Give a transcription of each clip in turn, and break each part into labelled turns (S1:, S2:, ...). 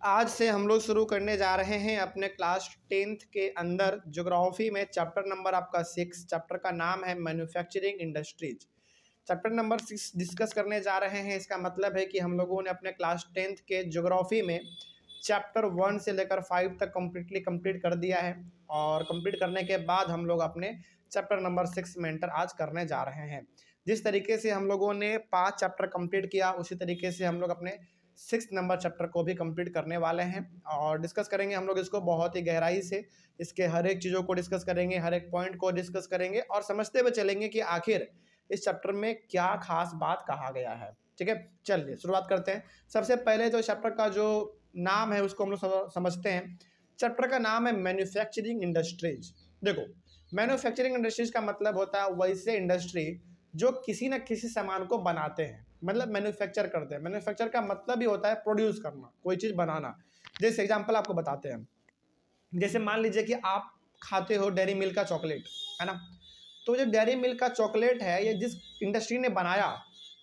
S1: आज से हम लोग शुरू करने जा रहे हैं अपने क्लास 10th के अंदर ज्योग्राफी में चैप्टर नंबर आपका 6। चैप्टर का नाम है manufacturing industries. Chapter number 6 discuss करने जा रहे हैं। इसका मतलब है कि हम लोगों ने अपने क्लास 10th के ज्योग्राफी में चैप्टर 1 से लेकर 5 तक कंप्लीट कर दिया है और कंप्लीट करने के बाद हम लोग अपने चैप्टर नंबर 6 में एंटर आज करने जा रहे हैं। जिस तरीके से हम लोगों ने 5 चैप्टर कंप्लीट किया उसी तरीके से हम लोग अपने 6 नंबर चैप्टर को भी कंप्लीट करने वाले हैं और डिस्कस करेंगे हम लोग इसको बहुत ही गहराई से। इसके हर एक चीज़ों को डिस्कस करेंगे, हर एक पॉइंट को डिस्कस करेंगे और समझते हुए चलेंगे कि आखिर इस चैप्टर में क्या खास बात कहा गया है। ठीक है, चलिए शुरुआत करते हैं। सबसे पहले तो चैप्टर का जो नाम है उसको हम लोग समझते हैं। चैप्टर का नाम है मैन्युफैक्चरिंग इंडस्ट्रीज। देखो, मैन्युफैक्चरिंग इंडस्ट्रीज का मतलब होता है वैसे इंडस्ट्री जो किसी न किसी सामान को बनाते हैं, मतलब मैन्युफैक्चर करते हैं। मैन्युफैक्चर का मतलब ही होता है प्रोड्यूस करना, कोई चीज़ बनाना। जैसे एग्जांपल आपको बताते हैं, जैसे मान लीजिए कि आप खाते हो डेयरी मिल्क का चॉकलेट, है ना। तो जो डेयरी मिल्क का चॉकलेट है, ये जिस इंडस्ट्री ने बनाया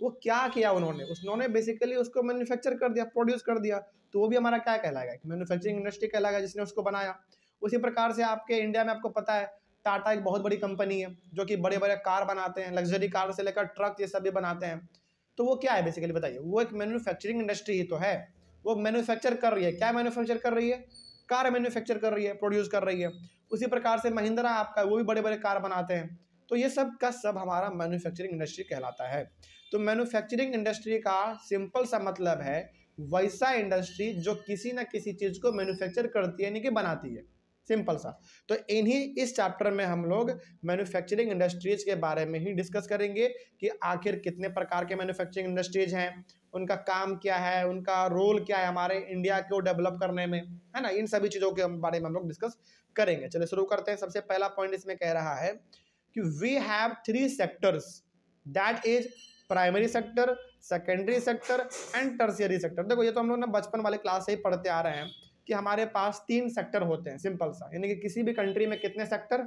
S1: वो क्या किया, उन्होंने बेसिकली उसको मैन्युफैक्चर कर दिया, प्रोड्यूस कर दिया। तो वो भी हमारा क्या कहलाएगा, मैन्युफैक्चरिंग इंडस्ट्री कहलाएगा, जिसने उसको बनाया। उसी प्रकार से आपके इंडिया में आपको पता है टाटा एक बहुत बड़ी कंपनी है जो कि बड़े बड़े कार बनाते हैं, लग्जरी कार से लेकर ट्रक ये सब भी बनाते हैं। तो वो क्या है बेसिकली बताइए, वो एक मैन्युफैक्चरिंग इंडस्ट्री ही तो है। वो मैन्युफैक्चर कर रही है, क्या मैन्युफैक्चर कर रही है, कार मैन्युफैक्चर कर रही है, प्रोड्यूस कर रही है। उसी प्रकार से महिंद्रा आपका, वो भी बड़े बड़े कार बनाते हैं। तो ये सब का सब हमारा मैन्युफैक्चरिंग इंडस्ट्री कहलाता है। तो मैन्युफैक्चरिंग इंडस्ट्री का सिंपल सा मतलब है वैसा इंडस्ट्री जो किसी न किसी चीज़ को मैन्युफैक्चर करती है, यानी कि बनाती है, सिंपल सा। तो इस चैप्टर में हम लोग मैन्युफैक्चरिंग इंडस्ट्रीज के बारे में ही डिस्कस करेंगे कि आखिर कितने प्रकार के मैन्युफैक्चरिंग इंडस्ट्रीज हैं, उनका काम क्या है, उनका रोल क्या है हमारे इंडिया को डेवलप करने में, है ना। इन सभी चीज़ों के बारे में हम लोग डिस्कस करेंगे। चलिए शुरू करते हैं। सबसे पहला पॉइंट इसमें कह रहा है कि we have 3 sectors, that is primary sector, secondary sector and tertiary sector. देखो, ये तो हम लोग ना बचपन वाले क्लास से ही पढ़ते आ रहे हैं कि हमारे पास 3 सेक्टर होते हैं, सिंपल सा। यानी कि किसी भी कंट्री में कितने सेक्टर,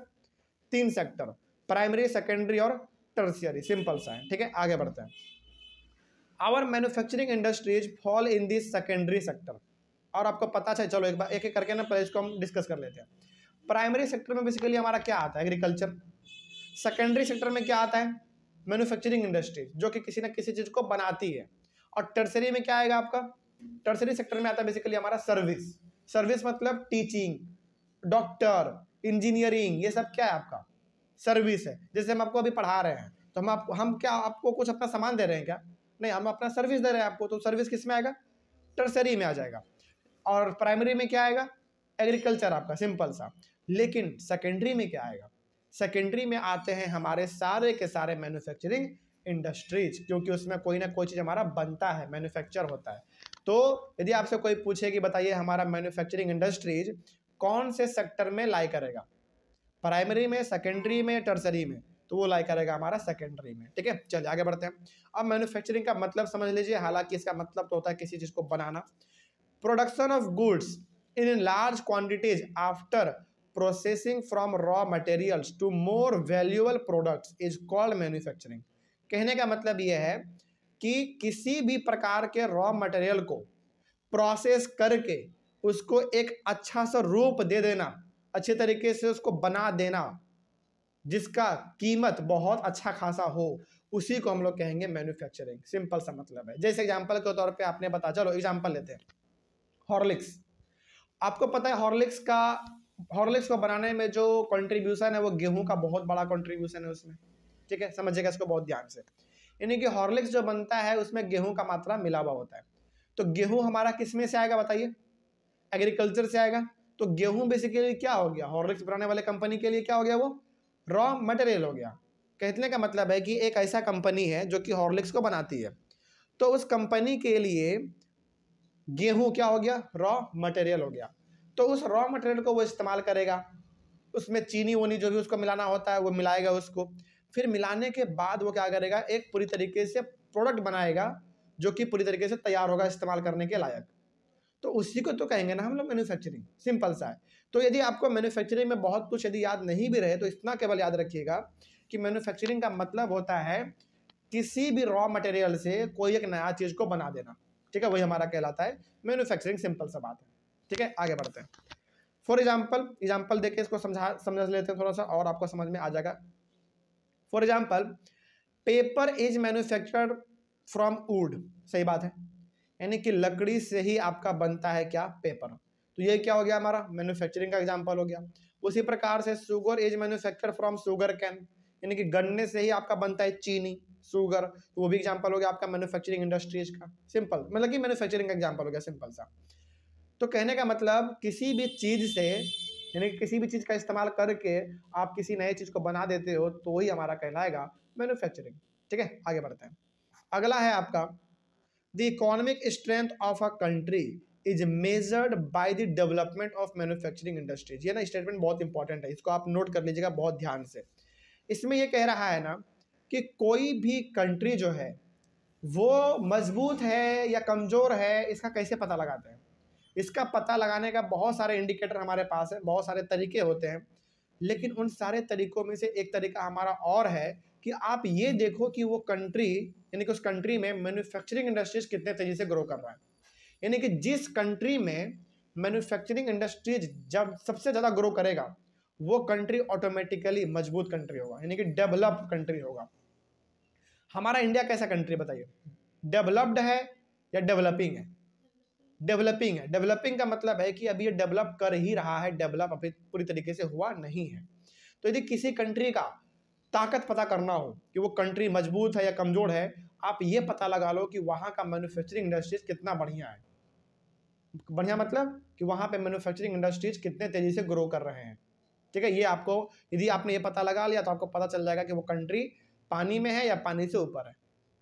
S1: 3 सेक्टर, प्राइमरी, सेकेंडरी और टर्शियरी, सिंपल सा है। ठीक है, आगे बढ़ते हैं। Our manufacturing industries fall in this secondary sector. और आपको पता है, चलो एक बार एक एक करके ना पहले इसको हम डिस्कस कर लेते हैं। प्राइमरी सेक्टर में बेसिकली हमारा क्या आता है, एग्रीकल्चर। सेकेंडरी सेक्टर में क्या आता है, मैन्युफैक्चरिंग इंडस्ट्रीज जो कि किसी न किसी चीज को बनाती है। और टर्शरी में क्या आएगा आपका, टर्शरी सेक्टर में आता है बेसिकली हमारा सर्विस। सर्विस मतलब टीचिंग, डॉक्टर, इंजीनियरिंग, ये सब क्या है आपका, सर्विस है। जैसे हम आपको अभी पढ़ा रहे हैं तो हम क्या आपको कुछ अपना सामान दे रहे हैं क्या, नहीं, हम अपना सर्विस दे रहे हैं आपको। तो सर्विस किस में आएगा, टर्शरी में आ जाएगा। और प्राइमरी में क्या आएगा, एग्रीकल्चर आपका, सिंपल सा। लेकिन सेकेंडरी में क्या आएगा, सेकेंडरी में आते हैं हमारे सारे के सारे मैन्युफैक्चरिंग इंडस्ट्रीज, क्योंकि उसमें कोई ना कोई चीज़ हमारा बनता है, मैन्युफैक्चर होता है। तो यदि आपसे कोई पूछे कि बताइए हमारा मैन्युफैक्चरिंग इंडस्ट्रीज कौन से सेक्टर में लाई करेगा, प्राइमरी में, सेकेंडरी में, टर्शरी में, तो वो लाई करेगा हमारा सेकेंडरी में। ठीक है, चलिए आगे बढ़ते हैं। अब मैन्युफैक्चरिंग का मतलब समझ लीजिए, हालांकि इसका मतलब तो होता है किसी चीज़ को बनाना। Production of goods in large quantities after processing from raw materials to more valuable products is called manufacturing. कहने का मतलब यह है कि किसी भी प्रकार के रॉ मटेरियल को प्रोसेस करके उसको एक अच्छा सा रूप दे देना, अच्छे तरीके से उसको बना देना, जिसका कीमत बहुत अच्छा खासा हो, उसी को हम लोग कहेंगे मैन्युफैक्चरिंग। सिंपल सा मतलब है। जैसे एग्जांपल के तौर पे आपने बता, चलो एग्जांपल लेते हैं, हॉर्लिक्स। आपको पता है हॉर्लिक्स को बनाने में जो कंट्रीब्यूशन है वो गेहूं का बहुत बड़ा कंट्रीब्यूशन है उसमें। ठीक है, समझिएगा इसको बहुत ध्यान से। यानी कि हॉर्लिक्स जो बनता है उसमें गेहूं का मात्रा मिला हुआ होता है। तो गेहूं हमारा किस में से आएगा बताइए, एग्रीकल्चर से आएगा। तो गेहूं बेसिकली क्या हो गया, हॉर्लिक्स बनाने वाले कंपनी के लिए क्या हो गया, वो रॉ मटेरियल हो गया। कहने का मतलब है कि एक ऐसा कंपनी है जो कि हॉर्लिक्स को बनाती है, तो उस कंपनी के लिए गेहूं क्या हो गया, रॉ मटेरियल हो गया। तो उस रॉ मटेरियल को वो इस्तेमाल करेगा, उसमें चीनी वोनी जो भी उसको मिलाना होता है वो मिलाएगा उसको। फिर मिलाने के बाद वो क्या करेगा, एक पूरी तरीके से प्रोडक्ट बनाएगा जो कि पूरी तरीके से तैयार होगा इस्तेमाल करने के लायक। तो उसी को तो कहेंगे ना हम लोग मैन्युफैक्चरिंग, सिंपल सा है। तो यदि आपको मैन्युफैक्चरिंग में बहुत कुछ यदि याद नहीं भी रहे तो इतना केवल याद रखिएगा कि मैन्युफैक्चरिंग का मतलब होता है किसी भी रॉ मटेरियल से कोई एक नया चीज़ को बना देना। ठीक है, वही हमारा कहलाता है मैन्युफैक्चरिंग। सिंपल सा बात है। ठीक है, आगे बढ़ते हैं। फॉर एग्जाम्पल देके इसको समझ लेते हैं थोड़ा सा, और आपको समझ में आ जाएगा। For example, paper is manufactured from would, सही बात है, यानी कि लकड़ी से ही आपका बनता है क्या, पेपर। तो ये क्या हो गया, हमारा मैन्युफैक्चरिंग का एग्जांपल हो गया। उसी प्रकार से sugar is manufactured from sugar cane, यानी कि गन्ने से ही आपका बनता है चीनी, शुगर, तो वो भी एग्जांपल हो गया आपका मैन्युफैक्चरिंग इंडस्ट्रीज का। सिंपल, मतलब कि मैन्युफैक्चरिंग का एग्जांपल हो गया, सिंपल सा। तो कहने का मतलब किसी भी चीज से, यानी किसी भी चीज का इस्तेमाल करके आप किसी नए चीज को बना देते हो, तो वही हमारा कहलाएगा मैन्युफैक्चरिंग। ठीक है, आगे बढ़ते हैं। अगला है आपका, the economic strength of a country is measured by the development of manufacturing industries. ये ना स्टेटमेंट बहुत इंपॉर्टेंट है, इसको आप नोट कर लीजिएगा बहुत ध्यान से। इसमें ये कह रहा है ना कि कोई भी कंट्री जो है वो मजबूत है या कमजोर है, इसका कैसे पता लगाते हैं। इसका पता लगाने का बहुत सारे इंडिकेटर हमारे पास है, बहुत सारे तरीके होते हैं, लेकिन उन सारे तरीकों में से एक तरीका हमारा और है कि आप ये देखो कि वो कंट्री, यानी कि उस कंट्री में मैन्युफैक्चरिंग इंडस्ट्रीज कितने तेजी से ग्रो कर रहा है। यानी कि जिस कंट्री में मैन्युफैक्चरिंग इंडस्ट्रीज जब सबसे ज्यादा ग्रो करेगा, वो कंट्री ऑटोमेटिकली मजबूत कंट्री होगा, यानी कि डेवलप्ड कंट्री होगा। हमारा इंडिया कैसा कंट्री बताइए, डेवलप्ड है या डेवलपिंग है? डेवलपिंग है। डेवलपिंग का मतलब है कि अभी ये डेवलप कर ही रहा है, डेवलप अभी पूरी तरीके से हुआ नहीं है। तो यदि किसी कंट्री का ताकत पता करना हो कि वो कंट्री मजबूत है या कमजोर है, आप ये पता लगा लो कि वहां का मैन्युफैक्चरिंग इंडस्ट्रीज कितना बढ़िया है। बढ़िया मतलब कि वहां पे मैन्युफैक्चरिंग इंडस्ट्रीज कितने तेजी से ग्रो कर रहे हैं। ठीक है, ये आपको, यदि आपने ये पता लगा लिया तो आपको पता चल जाएगा कि वो कंट्री पानी में है या पानी से ऊपर है।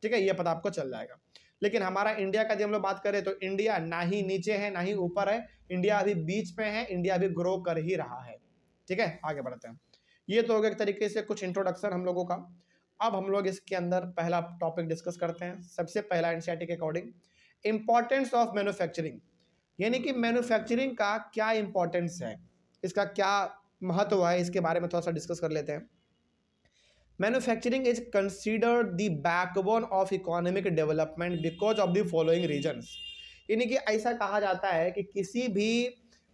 S1: ठीक है, ये पता आपको चल जाएगा। लेकिन हमारा इंडिया का यदि हम लोग बात करें तो इंडिया ना ही नीचे है ना ही ऊपर है, इंडिया अभी बीच में है, इंडिया अभी ग्रो कर ही रहा है। ठीक है, आगे बढ़ते हैं। ये तो हो गया एक तरीके से कुछ इंट्रोडक्शन हम लोगों का। अब हम लोग इसके अंदर पहला टॉपिक डिस्कस करते हैं। सबसे पहला एनसीईआरटी के अकॉर्डिंग इंपॉर्टेंस ऑफ मैन्युफैक्चरिंग, यानी कि मैन्युफैक्चरिंग का क्या इंपॉर्टेंस है, इसका क्या महत्व है, इसके बारे में थोड़ा सा डिस्कस कर लेते हैं। Manufacturing is considered the backbone of economic development because of the following reasons, यानी कि ऐसा कहा जाता है कि किसी भी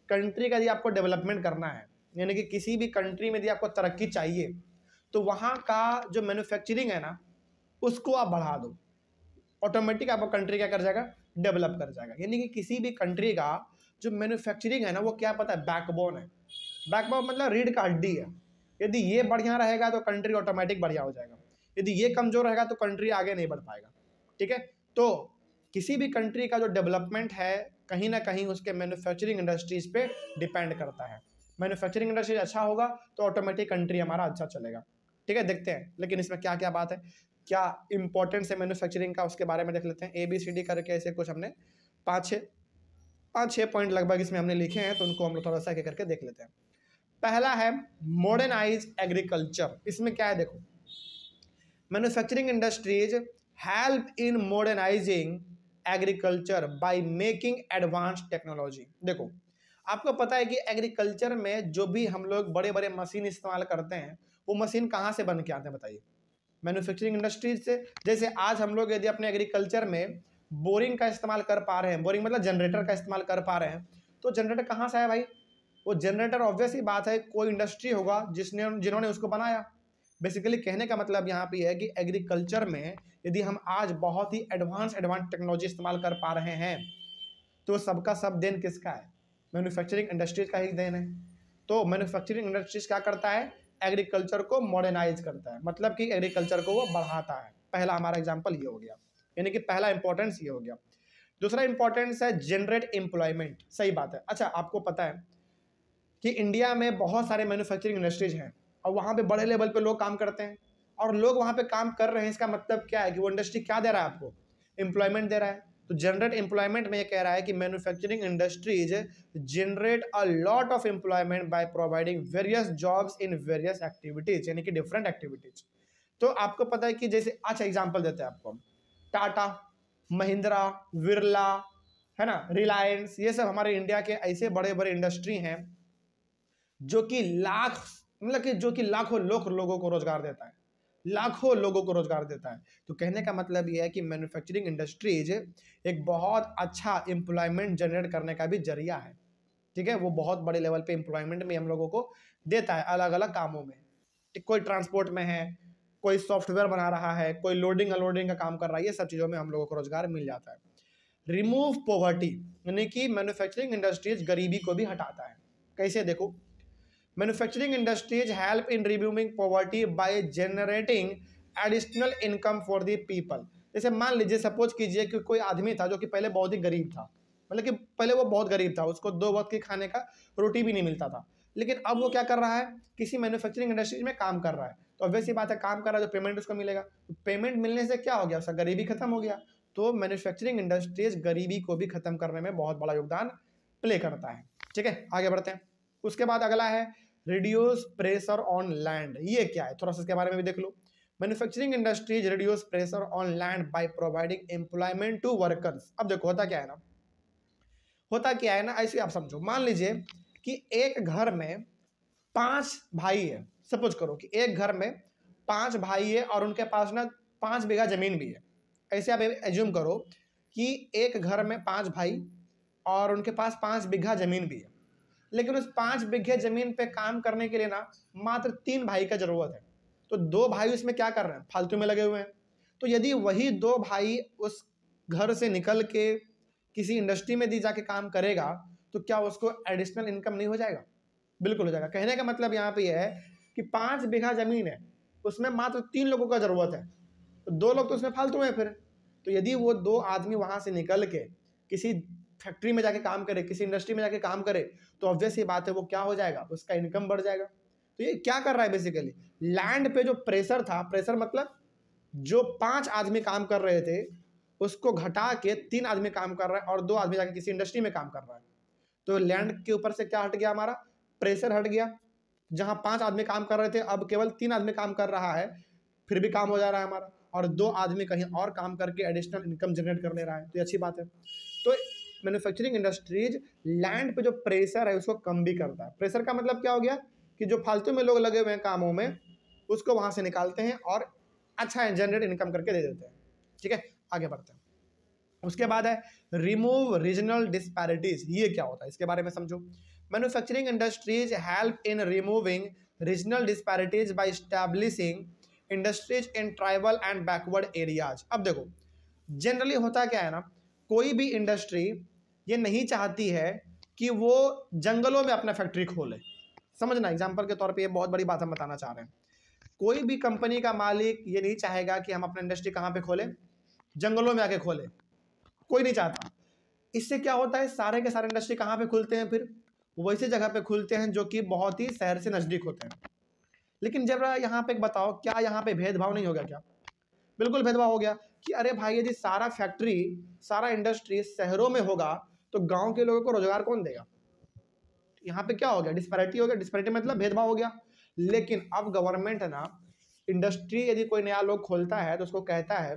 S1: कंट्री का यदि आपको डेवलपमेंट करना है, यानी कि किसी भी कंट्री में यदि आपको तरक्की चाहिए, तो वहाँ का जो मैन्युफैक्चरिंग है ना, उसको आप बढ़ा दो, ऑटोमेटिक आपको कंट्री क्या कर जाएगा, डेवलप कर जाएगा। यानी कि किसी भी कंट्री का जो मैन्युफैक्चरिंग है ना, वो क्या पता है, बैकबोन है। बैकबोन मतलब रीढ़ का हड्डी है। यदि ये बढ़िया रहेगा तो कंट्री ऑटोमेटिक बढ़िया हो जाएगा, यदि ये कमजोर रहेगा तो कंट्री आगे नहीं बढ़ पाएगा। ठीक है, तो किसी भी कंट्री का जो डेवलपमेंट है कहीं ना कहीं उसके मैन्युफैक्चरिंग इंडस्ट्रीज पे डिपेंड करता है। मैन्युफैक्चरिंग इंडस्ट्रीज अच्छा होगा तो ऑटोमेटिक कंट्री हमारा अच्छा चलेगा। ठीक है, देखते हैं लेकिन इसमें क्या क्या बात है, क्या इंपॉर्टेंस है मैन्युफैक्चरिंग का, उसके बारे में देख लेते हैं। ABCD करके ऐसे कुछ हमने पाँच छः पॉइंट लगभग इसमें हमने लिखे हैं, तो उनको हम लोग थोड़ा सा एक करके देख लेते हैं। पहला है मॉडर्नाइज एग्रीकल्चर। इसमें क्या है देखो, manufacturing industries help in modernising agriculture by making advance technology. देखो, आपको पता है कि एग्रीकल्चर में जो भी हम लोग बड़े बड़े मशीन इस्तेमाल करते हैं, वो मशीन कहाँ से बन के आते हैं बताइए, मैन्युफैक्चरिंग इंडस्ट्रीज से। जैसे आज हम लोग यदि अपने एग्रीकल्चर में बोरिंग का इस्तेमाल कर पा रहे हैं, बोरिंग मतलब जनरेटर का इस्तेमाल कर पा रहे हैं, तो जनरेटर कहाँ से आया भाई, वो जनरेटर ऑब्वियस ही बात है कोई इंडस्ट्री होगा जिन्होंने उसको बनाया। बेसिकली कहने का मतलब यहाँ पे है कि एग्रीकल्चर में यदि हम आज बहुत ही एडवांस टेक्नोलॉजी इस्तेमाल कर पा रहे हैं, तो सबका सब देन किसका है, मैन्युफैक्चरिंग इंडस्ट्रीज का ही देन है। तो मैन्युफैक्चरिंग इंडस्ट्रीज क्या करता है, एग्रीकल्चर को मॉडर्नाइज करता है, मतलब कि एग्रीकल्चर को वो बढ़ाता है। पहला हमारा एग्जांपल ये हो गया, यानी कि पहला इंपॉर्टेंस ये हो गया। दूसरा इंपॉर्टेंस है जनरेट एम्प्लॉयमेंट। सही बात है। अच्छा, आपको पता है कि इंडिया में बहुत सारे मैन्युफैक्चरिंग इंडस्ट्रीज हैं और वहाँ पे बड़े लेवल पे लोग काम करते हैं, और लोग वहाँ पे काम कर रहे हैं, इसका मतलब क्या है कि वो इंडस्ट्री क्या दे रहा है आपको, एम्प्लॉयमेंट दे रहा है। तो जनरेट एम्प्लॉयमेंट में ये कह रहा है कि manufacturing industries generate a lot of employment by providing various jobs in various activities, यानी कि डिफरेंट एक्टिविटीज। तो आपको पता है कि जैसे, अच्छा एग्जांपल देते हैं आपको, टाटा, महिंद्रा, बिरला, है ना, रिलायंस, ये सब हमारे इंडिया के ऐसे बड़े बड़े इंडस्ट्री हैं जो कि लाखों लोगों को रोजगार देता है। लाखों लोगों को रोजगार देता है। तो कहने का मतलब ये है कि मैन्युफैक्चरिंग इंडस्ट्रीज एक बहुत अच्छा एम्प्लॉयमेंट जनरेट करने का भी जरिया है। ठीक है, वो बहुत बड़े लेवल पे एम्प्लॉयमेंट में हम लोगों को देता है अलग अलग कामों में। कोई ट्रांसपोर्ट में है, कोई सॉफ्टवेयर बना रहा है, कोई लोडिंग अनलोडिंग का काम कर रहा है, ये सब चीज़ों में हम लोगों को रोजगार मिल जाता है। रिमूव पॉवर्टी, यानी कि मैन्युफैक्चरिंग इंडस्ट्रीज गरीबी को भी हटाता है। कैसे, देखो, manufacturing industries help in removing poverty by generating additional income for the people. जैसे मान लीजिए, सपोज कीजिए कि कोई आदमी था जो कि पहले बहुत ही गरीब था, मतलब कि पहले वो बहुत गरीब था, उसको 2 वक्त के खाने का रोटी भी नहीं मिलता था। लेकिन अब वो क्या कर रहा है, किसी मैन्युफैक्चरिंग इंडस्ट्रीज में काम कर रहा है। तो ऑब्वियस सी बात है, काम कर रहा है तो पेमेंट उसको मिलेगा। तो पेमेंट मिलने से क्या हो गया, उसका गरीबी खत्म हो गया। तो मैन्युफैक्चरिंग इंडस्ट्रीज गरीबी को भी खत्म करने में बहुत बड़ा योगदान प्ले करता है। ठीक है, आगे बढ़ते हैं। उसके बाद अगला है रिड्यूस प्रेशर ऑन लैंड। ये क्या है, थोड़ा सा इसके बारे में भी देख लो। Manufacturing industries reduce pressure on land by providing employment to workers. अब देखो होता क्या है ना, ऐसे आप समझो, मान लीजिए कि एक घर में 5 भाई है। सपोज करो कि एक घर में 5 भाई है और उनके पास ना 5 बीघा जमीन भी है। ऐसे आप एज्यूम करो कि एक घर में 5 भाई और उनके पास 5 बीघा जमीन भी है। लेकिन उस 5 बीघे जमीन पे काम करने के लिए ना मात्र 3 भाई का जरूरत है। तो 2 भाई उसमें क्या कर रहे हैं, फालतू में लगे हुए हैं। तो यदि वही 2 भाई उस घर से निकल के किसी इंडस्ट्री में दी जाके काम करेगा तो क्या उसको एडिशनल इनकम नहीं हो जाएगा? बिल्कुल हो जाएगा। कहने का मतलब यहाँ पे यह है कि 5 बीघा जमीन है, उसमें मात्र 3 लोगों का जरूरत है, तो 2 लोग तो उसमें फालतू में फिर। तो यदि वो 2 आदमी वहां से निकल के किसी फैक्ट्री में जाके काम करे, किसी इंडस्ट्री में जाके काम करे, तो ऑब्वियस ही बात है वो क्या हो जाएगा, उसका इनकम बढ़ जाएगा। तो ये क्या कर रहा है, बेसिकली लैंड पे जो प्रेशर था, प्रेशर मतलब जो 5 आदमी काम कर रहे थे उसको घटा के 3 आदमी काम कर रहा है और 2 आदमी जाके किसी इंडस्ट्री में काम कर रहा है। तो लैंड के ऊपर से क्या हट गया, हमारा प्रेशर हट गया। जहां 5 आदमी काम कर रहे थे अब केवल 3 आदमी काम कर रहा है, फिर भी काम हो जा रहा है हमारा, और 2 आदमी कहीं और काम करके एडिशनल इनकम जनरेट कर ले रहा है। तो अच्छी बात है। तो मैन्युफैक्चरिंग इंडस्ट्रीज लैंड पे जो प्रेशर है उसको कम भी करता है। प्रेशर का मतलब क्या हो गया कि जो फालतू में लोग लगे हुए हैं कामों में उसको वहां से निकालते हैं और अच्छा जनरेट इनकम करके दे देते हैं। ठीक है, आगे बढ़ते हैं। उसके बाद है रिमूव रीजनल डिस्पैरिटीज। ये क्या होता है, इसके बारे में समझो। Manufacturing industries help in removing regional disparities by establishing industries in tribal and backward areas. अब देखो जनरली होता क्या है ना, कोई भी इंडस्ट्री ये नहीं चाहती है कि वो जंगलों में अपना फैक्ट्री खोले। समझना, एग्जांपल के तौर पे ये बहुत बड़ी बात हम बताना चाह रहे हैं। कोई भी कंपनी का मालिक ये नहीं चाहेगा कि हम अपना इंडस्ट्री कहाँ पे खोलें, जंगलों में आके खोले, कोई नहीं चाहता। इससे क्या होता है, सारे के सारे इंडस्ट्री कहाँ पे खुलते हैं, फिर वैसी जगह पे खुलते हैं जो कि बहुत ही शहर से नजदीक होते हैं। लेकिन जब यहाँ पे बताओ, क्या यहाँ पे भेदभाव नहीं हो गया क्या? बिल्कुल भेदभाव हो गया कि अरे भाई यदि सारा फैक्ट्री सारा इंडस्ट्री शहरों में होगा तो गांव के लोगों को रोजगार कौन देगा? यहाँ पे क्या हो गया, डिस्पैरिटी हो गया। डिस्पैरिटी मतलब भेदभाव हो गया। लेकिन अब गवर्नमेंट है ना, इंडस्ट्री यदि कोई नया लोग खोलता है तो उसको कहता है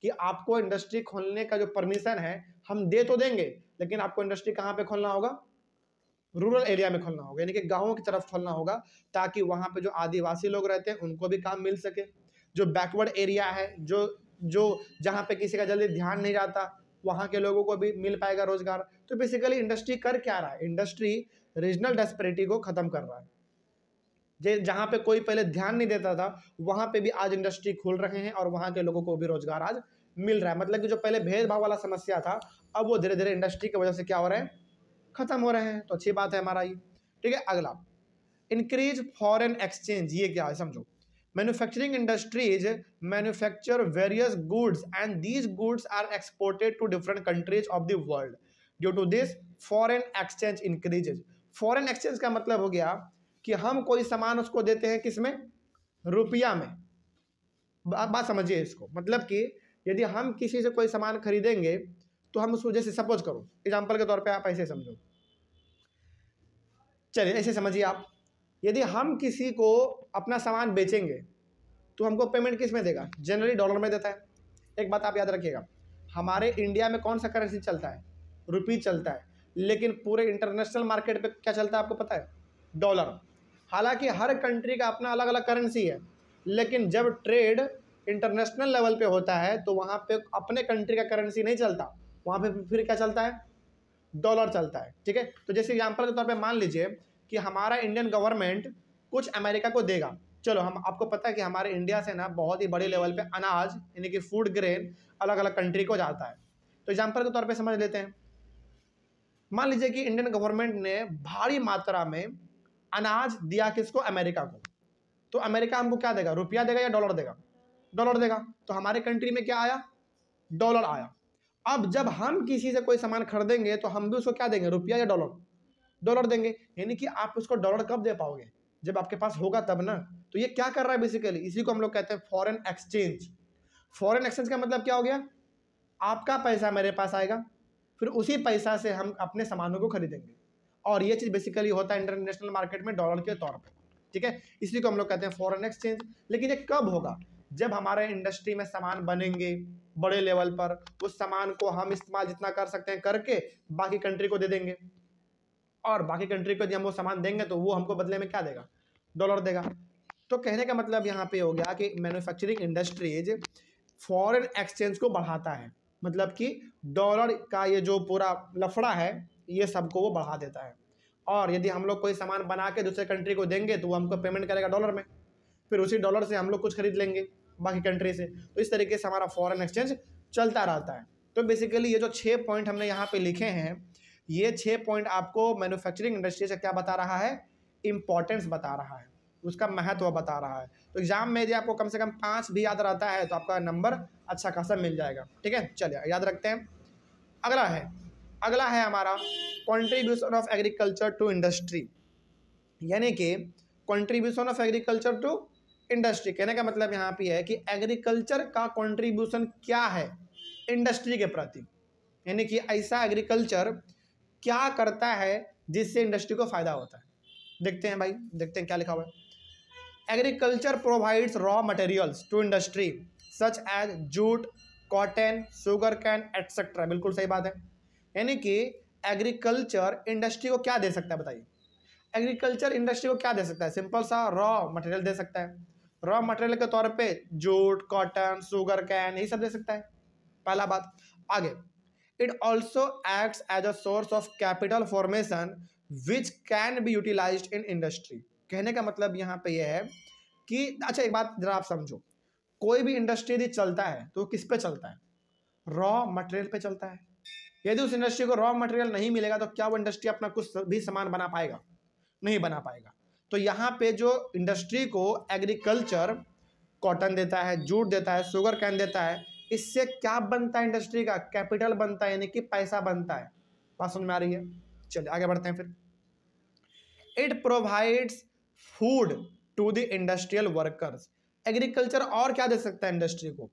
S1: कि आपको इंडस्ट्री खोलने का जो परमिशन है हम दे तो देंगे, लेकिन आपको इंडस्ट्री कहाँ पे खोलना होगा, रूरल एरिया में खोलना होगा, यानी कि गाँव की तरफ खोलना होगा, ताकि वहाँ पे जो आदिवासी लोग रहते हैं उनको भी काम मिल सके। जो बैकवर्ड एरिया है, जो जहाँ पे किसी का जल्दी ध्यान नहीं जाता, वहाँ के लोगों को भी मिल पाएगा रोजगार। तो बेसिकली इंडस्ट्री कर क्या रहा है, इंडस्ट्री रीजनल डिस्पैरिटी को खत्म कर रहा है। जहाँ पे कोई पहले ध्यान नहीं देता था वहाँ पे भी आज इंडस्ट्री खुल रहे हैं और वहाँ के लोगों को भी रोजगार आज मिल रहा है। मतलब कि जो पहले भेदभाव वाला समस्या था अब वो धीरे धीरे इंडस्ट्री की वजह से क्या हो रहे हैं, खत्म हो रहे हैं। तो अच्छी बात है हमारा ये। ठीक है, अगला इंक्रीज फॉरेन एक्सचेंज। ये क्या है समझो। Manufacturing industries manufacture various goods and these goods are exported to different countries of the world. Due to this foreign exchange increases. Foreign exchange का मतलब हो गया कि हम कोई सामान उसको देते हैं किसमें, रुपया में। बात समझिए इसको, मतलब कि यदि हम किसी से कोई सामान खरीदेंगे तो हम उसको, जैसे सपोज करो एग्जांपल के तौर पे आप ऐसे समझो, चलिए ऐसे समझिए आप, यदि हम किसी को अपना सामान बेचेंगे तो हमको पेमेंट किस में देगा, जनरली डॉलर में देता है। एक बात आप याद रखिएगा, हमारे इंडिया में कौन सा करेंसी चलता है, रुपी चलता है, लेकिन पूरे इंटरनेशनल मार्केट पे क्या चलता है आपको पता है, डॉलर। हालांकि हर कंट्री का अपना अलग अलग करेंसी है, लेकिन जब ट्रेड इंटरनेशनल लेवल पे होता है तो वहाँ पे अपने कंट्री का करेंसी नहीं चलता, वहाँ पे फिर क्या चलता है, डॉलर चलता है। ठीक है, तो जैसे एग्जांपल के तौर पे मान लीजिए कि हमारा इंडियन गवर्नमेंट कुछ अमेरिका को देगा, चलो हम आपको पता है कि हमारे इंडिया से ना बहुत ही बड़े लेवल पे अनाज यानी कि फूड ग्रेन अलग अलग कंट्री को जाता है। तो एग्जांपल के तौर पे समझ लेते हैं, मान लीजिए कि इंडियन गवर्नमेंट ने भारी मात्रा में अनाज दिया किसको, अमेरिका को। तो अमेरिका हमको क्या देगा, रुपया देगा या डॉलर देगा, डॉलर देगा। तो हमारे कंट्री में क्या आया, डॉलर आया। अब जब हम किसी से कोई सामान खरीदेंगे तो हम भी उसको क्या देंगे, रुपया या डॉलर, डॉलर देंगे। यानी कि आप उसको डॉलर कब दे पाओगे, जब आपके पास होगा तब ना। तो ये क्या कर रहा है बेसिकली, इसी को हम लोग कहते हैं फॉरेन एक्सचेंज। फॉरेन एक्सचेंज का मतलब क्या हो गया, आपका पैसा मेरे पास आएगा, फिर उसी पैसा से हम अपने सामानों को खरीदेंगे, और ये चीज़ बेसिकली होता है इंटरनेशनल मार्केट में डॉलर के तौर पे। ठीक है, इसी को हम लोग कहते हैं फॉरेन एक्सचेंज। लेकिन ये कब होगा, जब हमारे इंडस्ट्री में सामान बनेंगे बड़े लेवल पर, उस सामान को हम इस्तेमाल जितना कर सकते हैं करके बाकी कंट्री को दे देंगे, और बाकी कंट्री को जब हम वो सामान देंगे तो वो हमको बदले में क्या देगा, डॉलर देगा। तो कहने का मतलब यहाँ पे हो गया कि मैन्युफैक्चरिंग इंडस्ट्रीज फॉरेन एक्सचेंज को बढ़ाता है, मतलब कि डॉलर का ये जो पूरा लफड़ा है ये सबको वो बढ़ा देता है। और यदि हम लोग कोई सामान बना के दूसरे कंट्री को देंगे तो वो हमको पेमेंट करेगा डॉलर में, फिर उसी डॉलर से हम लोग कुछ खरीद लेंगे बाकी कंट्री से। तो इस तरीके से हमारा फॉरेन एक्सचेंज चलता रहता है। तो बेसिकली ये जो 6 पॉइंट हमने यहाँ पे लिखे हैं, ये 6 पॉइंट आपको मैन्युफैक्चरिंग इंडस्ट्री से क्या बता रहा है, इंपॉर्टेंस बता रहा है, उसका महत्व बता रहा है। तो एग्जाम में यदि आपको कम से कम 5 भी याद रहता है तो आपका नंबर अच्छा खासा मिल जाएगा। ठीक है, चलिए याद रखते हैं। अगला है हमारा contribution of agriculture to industry, यानी कि contribution of agriculture to industry. कहने का मतलब यहाँ पे है कि एग्रीकल्चर का कंट्रीब्यूशन क्या है इंडस्ट्री के प्रति, यानी कि ऐसा एग्रीकल्चर क्या करता है जिससे इंडस्ट्री को फायदा होता है। देखते हैं भाई, देखते हैं क्या लिखा हुआ है। Agriculture provides raw materials to industry such as jute, cotton, sugar cane etcetera. बिल्कुल सही बात है, यानी कि एग्रीकल्चर इंडस्ट्री को क्या दे सकता है, बताइए। एग्रीकल्चर इंडस्ट्री को क्या दे सकता है, सिंपल सा रॉ मटेरियल दे सकता है। रॉ मटेरियल के तौर पे जूट, कॉटन, शुगर कैन यही सब दे सकता है, पहला बात। आगे, it also acts as a source of capital formation which can be utilised in industry. कहने का मतलब यहाँ पे यह है कि अच्छा एक बात जरा आप समझो, कोई भी इंडस्ट्री यदि चलता है तो किस पे चलता है, रॉ मटेरियल पे चलता है। यदि उस इंडस्ट्री को रॉ मटेरियल नहीं मिलेगा तो क्या वो इंडस्ट्री अपना कुछ भी सामान बना पाएगा, नहीं बना पाएगा। तो यहाँ पे जो इंडस्ट्री को एग्रीकल्चर कॉटन देता है, जूट देता है, शुगर कैन देता है, इससे क्या बनता है इंडस्ट्री का, कैपिटल बनता है, यानी कि पैसा बनता है। बात समझ में आ रही है, चलिए आगे बढ़ते हैं फिर। It provides food to the industrial workers. Agriculture और क्या दे सकता है इंडस्ट्री को,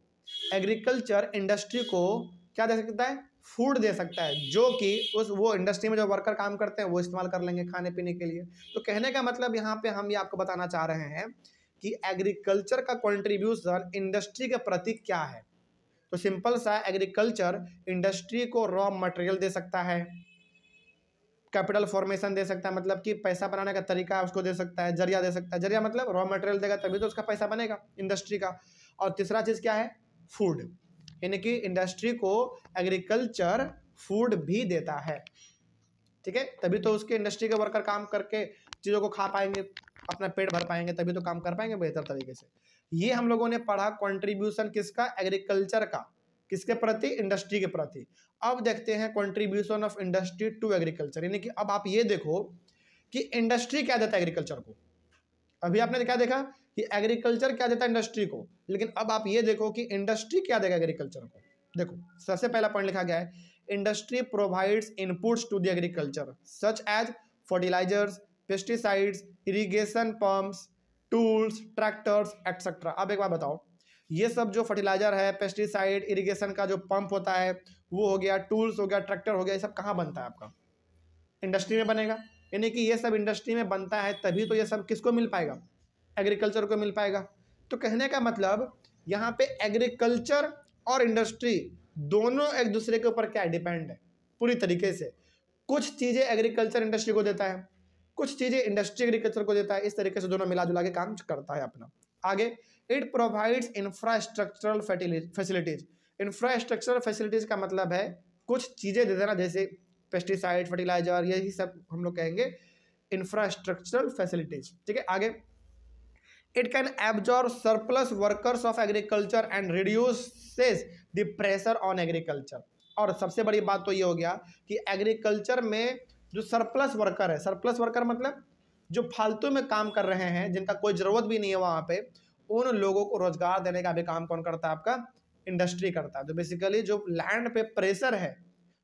S1: एग्रीकल्चर इंडस्ट्री को क्या दे सकता है, फूड दे सकता है, जो कि वो इंडस्ट्री में जो वर्कर काम करते हैं वो इस्तेमाल कर लेंगे खाने पीने के लिए। तो कहने का मतलब यहाँ पे हम ये आपको बताना चाह रहे हैं कि एग्रीकल्चर का कंट्रीब्यूशन इंडस्ट्री के प्रति क्या है। तो सिंपल सा, एग्रीकल्चर इंडस्ट्री को रॉ मटेरियल दे सकता है, कैपिटल फॉर्मेशन दे सकता है, मतलब कि पैसा बनाने का तरीका उसको दे सकता है, जरिया दे सकता है। जरिया मतलब रॉ मटेरियल देगा तभी तो उसका पैसा बनेगा इंडस्ट्री का। और तीसरा चीज़ क्या है, फूड, यानी कि इंडस्ट्री को एग्रीकल्चर फूड भी देता है। ठीक है, तभी तो उसके इंडस्ट्री के वर्कर काम करके चीज़ों को खा पाएंगे, अपना पेट भर पाएंगे, तभी तो काम कर पाएंगे बेहतर तरीके से। ये हम लोगों ने पढ़ा कंट्रीब्यूशन किसका, एग्रीकल्चर का, किसके प्रति, इंडस्ट्री के प्रति। अब देखते हैं contribution of industry to agriculture, यानी कि अब आप ये देखो कि इंडस्ट्री क्या देता है एग्रीकल्चर को। अभी आपने क्या देखा कि एग्रीकल्चर क्या देता है इंडस्ट्री को, लेकिन अब आप ये देखो कि इंडस्ट्री क्या देगा एग्रीकल्चर को। देखो सबसे पहला पॉइंट लिखा गया है, industry provides inputs to the agriculture such as fertilisers, pesticides, irrigation pumps, tools, tractors etcetera. अब एक बार बताओ, ये सब जो फर्टिलाइजर है, पेस्टिसाइड, इरिगेशन का जो पंप होता है वो हो गया, टूल्स हो गया, ट्रैक्टर हो गया, ये सब कहाँ बनता है आपका, इंडस्ट्री में बनेगा। यानी कि ये सब इंडस्ट्री में बनता है तभी तो ये सब किसको मिल पाएगा, एग्रीकल्चर को मिल पाएगा। तो कहने का मतलब यहाँ पे एग्रीकल्चर और इंडस्ट्री दोनों एक दूसरे के ऊपर क्या डिपेंड है पूरी तरीके से। कुछ चीज़ें एग्रीकल्चर इंडस्ट्री को देता है, कुछ चीज़ें इंडस्ट्री एग्रीकल्चर को देता है, इस तरीके से दोनों मिला जुला के काम करता है अपना। आगे, it provides infrastructural facilities. Infrastructural facilities का मतलब है कुछ चीजें दे देना, जैसे पेस्टिसाइड, फर्टिलाइजर, यही सब हम लोग कहेंगे इंफ्रास्ट्रक्चरल फैसिलिटीज। ठीक है, आगे it can absorb surplus workers of agriculture and reduces the pressure on agriculture. और सबसे बड़ी बात तो ये हो गया कि एग्रीकल्चर में जो सरप्लस वर्कर है, सरप्लस वर्कर मतलब जो फालतू में काम कर रहे हैं, जिनका कोई ज़रूरत भी नहीं है वहाँ पे, उन लोगों को रोजगार देने का भी काम कौन करता है? आपका इंडस्ट्री करता है। तो बेसिकली जो लैंड पे प्रेशर है,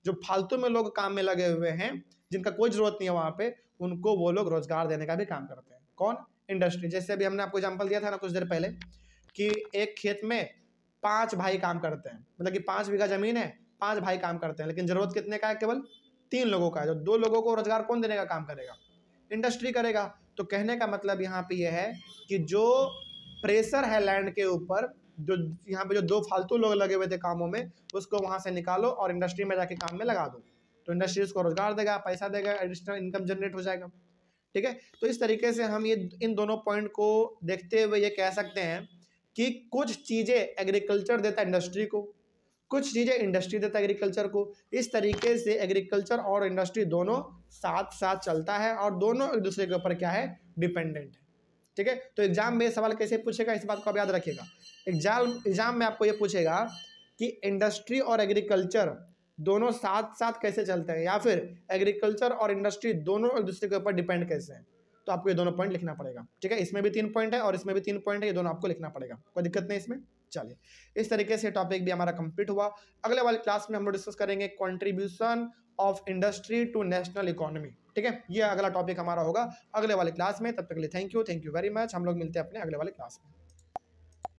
S1: जो फालतू में लोग काम में लगे हुए हैं, जिनका कोई ज़रूरत नहीं है वहाँ पे, उनको वो लोग रोजगार देने का भी काम करते हैं। कौन? इंडस्ट्री। जैसे अभी हमने आपको एग्जाम्पल दिया था ना कुछ देर पहले कि एक खेत में 5 भाई काम करते हैं, मतलब कि 5 बीघा जमीन है, 5 भाई काम करते हैं, लेकिन ज़रूरत कितने का है? केवल 3 लोगों का है। जो 2 लोगों को रोजगार कौन देने का काम करेगा? इंडस्ट्री करेगा। तो कहने का मतलब यहाँ पे यह है कि जो प्रेशर है लैंड के ऊपर, जो यहाँ पे जो 2 फालतू लोग लगे हुए थे कामों में, उसको वहाँ से निकालो और इंडस्ट्री में जाके काम में लगा दो। तो इंडस्ट्री उसको रोजगार देगा, पैसा देगा, एडिशनल इनकम जनरेट हो जाएगा। ठीक है, तो इस तरीके से हम ये इन दोनों पॉइंट को देखते हुए ये कह सकते हैं कि कुछ चीज़ें एग्रीकल्चर देता है इंडस्ट्री को, कुछ चीज़ें इंडस्ट्री देता है एग्रीकल्चर को। इस तरीके से एग्रीकल्चर और इंडस्ट्री दोनों साथ साथ चलता है और दोनों एक दूसरे के ऊपर क्या है? डिपेंडेंट है। ठीक है, तो एग्जाम में सवाल कैसे पूछेगा, इस बात को आप याद रखिएगा। एग्जाम में आपको ये पूछेगा कि इंडस्ट्री और एग्रीकल्चर दोनों साथ साथ कैसे चलते हैं, या फिर एग्रीकल्चर और इंडस्ट्री दोनों एक दूसरे के ऊपर डिपेंड कैसे हैं। तो आपको ये दोनों पॉइंट लिखना पड़ेगा। ठीक है, इसमें भी 3 पॉइंट है और इसमें भी 3 पॉइंट है, ये दोनों आपको लिखना पड़ेगा, कोई दिक्कत नहीं इसमें। चलिए, इस तरीके से टॉपिक भी हमारा कंप्लीट हुआ। अगले वाले क्लास में हम लोग डिस्कस करेंगे contribution of industry to national economy. ठीक है, ये अगला टॉपिक हमारा होगा अगले वाले क्लास में। तब तक के लिए थैंक यू वेरी मच। हम लोग मिलते हैं अपने अगले वाले क्लास में।